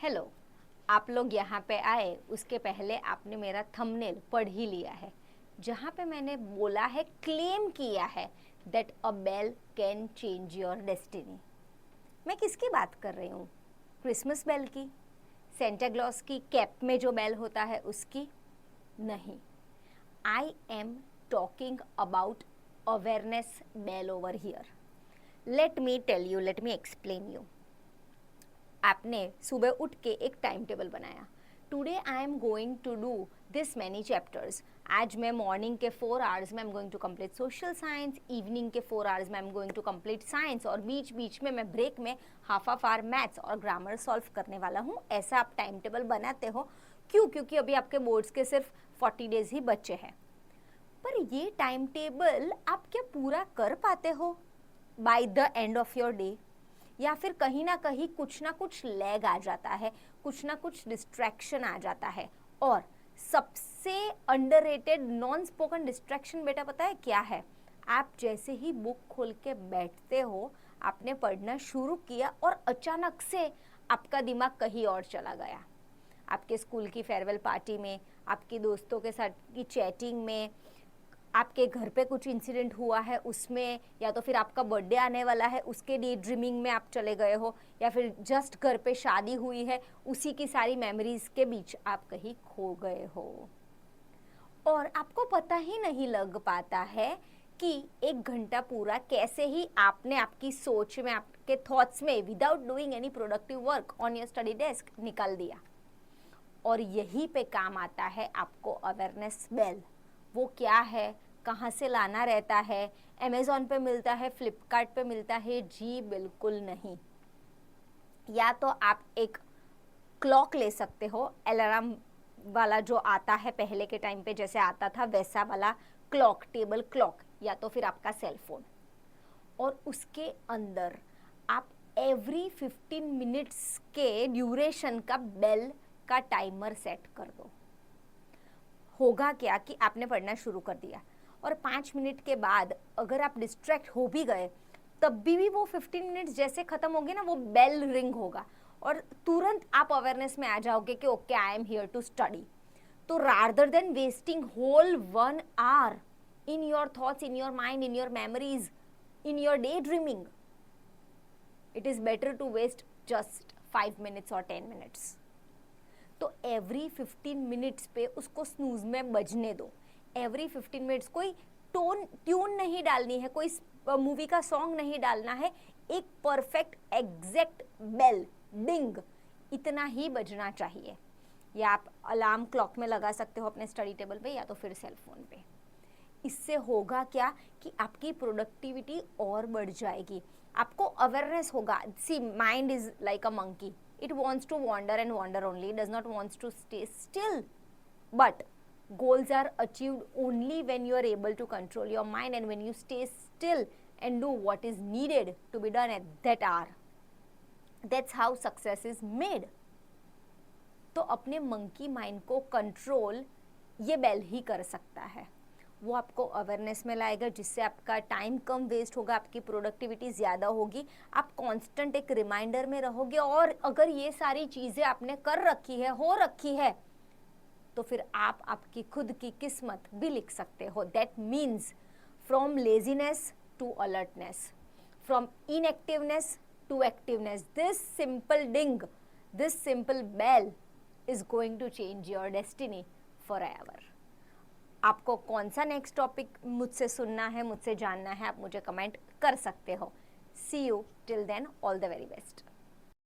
Hello. आप लोग यहाँ पे आए उसके पहले आपने मेरा थंबनेल पढ़ ही लिया है, जहाँ पे मैंने बोला है, क्लेम किया है that a bell can change your destiny. मैं किसकी बात कर रही हूँ? क्रिसमस बेल की? सेंटा क्लॉज की कैप में जो बेल होता है उसकी? नहीं, I am talking about awareness bell over here. Let me tell you, let me explain you. आपने सुबह उठ के एक टाइम टेबल बनाया, today I am going to do this many chapters. आज मैं मॉर्निंग के 4 आवर्स में I am going to complete social science, evening के 4 आवर्स में I am going to complete science, और बीच बीच में मैं ब्रेक में हाफ आवर मैथ्स और ग्रामर सॉल्व करने वाला हूँ। ऐसा आप टाइम टेबल बनाते हो क्यों? क्योंकि अभी आपके बोर्ड्स के सिर्फ 40 डेज ही बचे हैं। पर ये टाइम टेबल आप क्या पूरा कर पाते हो by the end of your day? या फिर कहीं ना कहीं कुछ ना कुछ लैग आ जाता है, कुछ ना कुछ डिस्ट्रैक्शन आ जाता है। और सबसे अंडररेटेड नॉन स्पोकन डिस्ट्रैक्शन बेटा पता है क्या है? आप जैसे ही बुक खोल के बैठते हो, आपने पढ़ना शुरू किया और अचानक से आपका दिमाग कहीं और चला गया। आपके स्कूल की फेयरवेल पार्टी में, आपके दोस्तों के साथ की चैटिंग में, आपके घर पे कुछ इंसिडेंट हुआ है उसमें, या तो फिर आपका बर्थडे आने वाला है उसके डे ड्रीमिंग में आप चले गए हो, या फिर जस्ट घर पे शादी हुई है उसी की सारी मेमोरीज के बीच आप कहीं खो गए हो। और आपको पता ही नहीं लग पाता है कि 1 घंटा पूरा कैसे ही आपने आपकी सोच में, आपके थॉट्स में, without doing any productive work on your study desk निकाल दिया। और यही पे काम आता है आपको अवेयरनेस बेल। वो क्या है, कहाँ से लाना रहता है? अमेज़ॉन पे मिलता है, फ्लिपकार्ट पे मिलता है? जी बिल्कुल नहीं। या तो आप एक क्लॉक ले सकते हो, अलार्म वाला जो आता है पहले के टाइम पे जैसे आता था वैसा वाला क्लॉक, टेबल क्लॉक, या तो फिर आपका सेल फोन। और उसके अंदर आप एवरी 15 मिनट्स के ड्यूरेशन का बेल का टाइमर सेट कर दो। होगा क्या कि आपने पढ़ना शुरू कर दिया और 5 मिनट के बाद अगर आप डिस्ट्रैक्ट हो भी गए, तब भी वो 15 मिनट्स जैसे खत्म होंगे ना, वो बेल रिंग होगा और तुरंत आप अवेयरनेस में आ जाओगे कि okay I am here to study. तो rather than wasting whole 1 hour in your thoughts, in your mind, in your memories, in your day dreaming, it is better to waste just 5 minutes और 10 minutes. तो every 15 minutes पे उसको snooze में बजने दो। Every 15 minutes कोई tune नहीं डालनी है, कोई मूवी का सॉन्ग नहीं डालना है, एक परफेक्ट एग्जैक्ट बेल डिंग इतना ही बजना चाहिए। या आप अलार्म क्लॉक में लगा सकते हो अपने स्टडी टेबल पे, या तो फिर सेल फोन पे। इससे होगा क्या कि आपकी प्रोडक्टिविटी और बढ़ जाएगी, आपको अवेयरनेस होगा। See, mind is like a monkey, it wants to wander and wander only, it does not wants to stay still. But goals are achieved only when you are able to control your mind and when you stay still and do what is needed to be done at that hour. That's how success is made. तो अपने monkey mind को control ये bell ही कर सकता है। वो आपको awareness में लाएगा, जिससे आपका टाइम कम वेस्ट होगा, आपकी प्रोडक्टिविटी ज़्यादा होगी, आप कांस्टेंट एक रिमाइंडर में रहोगे। और अगर ये सारी चीज़ें आपने कर रखी है, हो रखी है, तो फिर आप आपकी खुद की किस्मत भी लिख सकते हो। That means from laziness to alertness, from inactiveness to activeness, this simple ding, this simple bell is going to change your destiny forever. आपको कौन सा नेक्स्ट टॉपिक मुझसे सुनना है, मुझसे जानना है, आप मुझे कमेंट कर सकते हो। See you till then, all the very best.